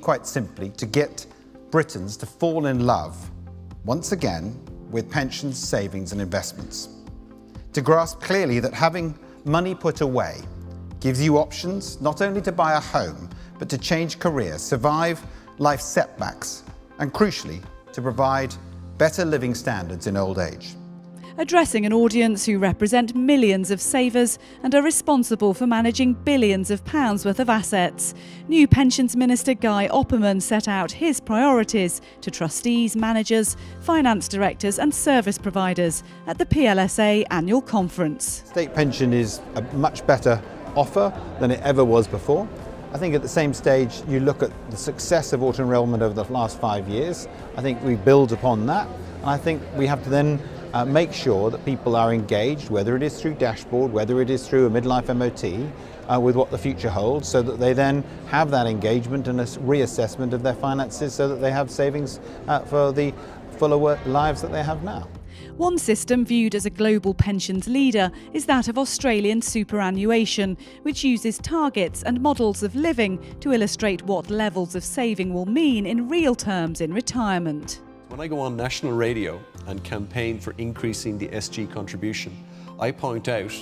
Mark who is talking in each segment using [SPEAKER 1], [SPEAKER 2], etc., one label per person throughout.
[SPEAKER 1] quite simply, to get Britons to fall in love, once again, with pensions, savings and investments. To grasp clearly that having money put away gives you options not only to buy a home, but to change careers, survive life setbacks, and crucially, to provide better living standards in old age.
[SPEAKER 2] Addressing an audience who represent millions of savers and are responsible for managing billions of pounds worth of assets, new Pensions Minister Guy Opperman set out his priorities to trustees, managers, finance directors and service providers at the Plsa annual conference.
[SPEAKER 1] State pension is a much better offer than it ever was before. I think at the same stage, you look at the success of auto enrolment over the last 5 years. I think we build upon that. And I think we have to then make sure that people are engaged, whether it is through dashboard, whether it is through a midlife MOT, with what the future holds, so that they then have that engagement and a reassessment of their finances so that they have savings for the fuller lives that they have now.
[SPEAKER 2] One system viewed as a global pensions leader is that of Australian superannuation, which uses targets and models of living to illustrate what levels of saving will mean in real terms in retirement.
[SPEAKER 3] When I go on national radio and campaign for increasing the SG contribution, I point out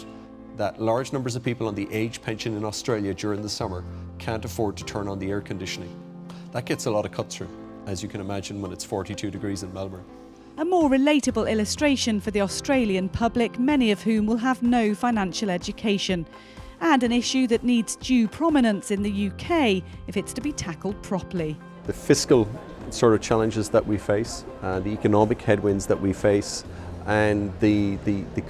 [SPEAKER 3] that large numbers of people on the age pension in Australia during the summer can't afford to turn on the air conditioning. That gets a lot of cut through, as you can imagine, when it's 42 degrees in Melbourne.
[SPEAKER 2] A more relatable illustration for the Australian public, many of whom will have no financial education, and an issue that needs due prominence in the UK if it's to be tackled properly.
[SPEAKER 3] The fiscal sort of challenges that we face, the economic headwinds that we face, and the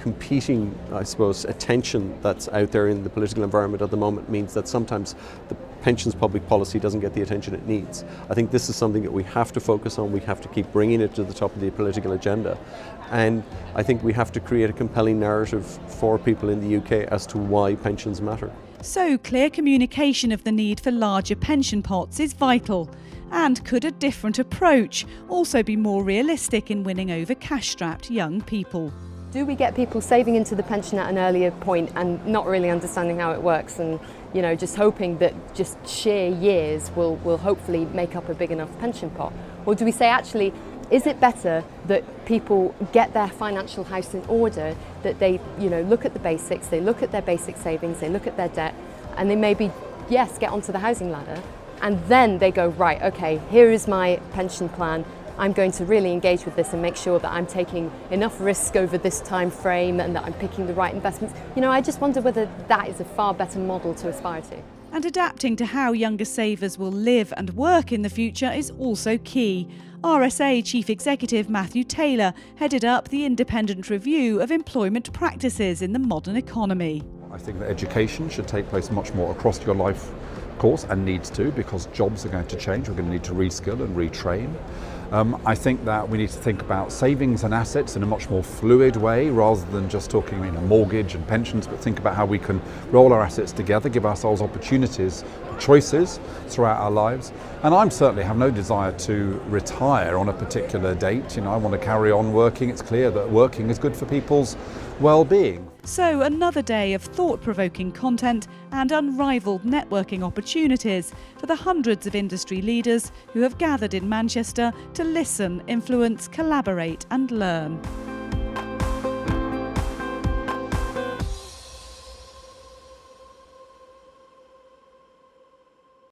[SPEAKER 3] competing, I suppose, attention that's out there in the political environment at the moment means that sometimes the pensions public policy doesn't get the attention it needs. I think this is something that we have to focus on. We have to keep bringing it to the top of the political agenda. And I think we have to create a compelling narrative for people in the UK as to why pensions matter.
[SPEAKER 2] So clear communication of the need for larger pension pots is vital. And could a different approach also be more realistic in winning over cash-strapped young people?
[SPEAKER 4] Do we get people saving into the pension at an earlier point and not really understanding how it works and, you know, just hoping that just sheer years will hopefully make up a big enough pension pot? Or do we say, actually, is it better that people get their financial house in order, that they, you know, look at the basics, they look at their basic savings, they look at their debt, and they maybe, yes, get onto the housing ladder, and then they go, right, okay, here is my pension plan. I'm going to really engage with this and make sure that I'm taking enough risk over this time frame and that I'm picking the right investments. You know, I just wonder whether that is a far better model to aspire to.
[SPEAKER 2] And adapting to how younger savers will live and work in the future is also key. RSA Chief Executive Matthew Taylor headed up the independent review of employment practices in the modern economy.
[SPEAKER 5] I think that education should take place much more across your life course, and needs to, because jobs are going to change. We're going to need to reskill and retrain. I think that we need to think about savings and assets in a much more fluid way, rather than just talking mortgage and pensions, but think about how we can roll our assets together, give ourselves opportunities, choices throughout our lives. And I certainly have no desire to retire on a particular date. You know, I want to carry on working. It's clear that working is good for people's well-being.
[SPEAKER 2] So another day of thought-provoking content and unrivaled networking opportunities for the hundreds of industry leaders who have gathered in Manchester to listen, influence, collaborate and learn.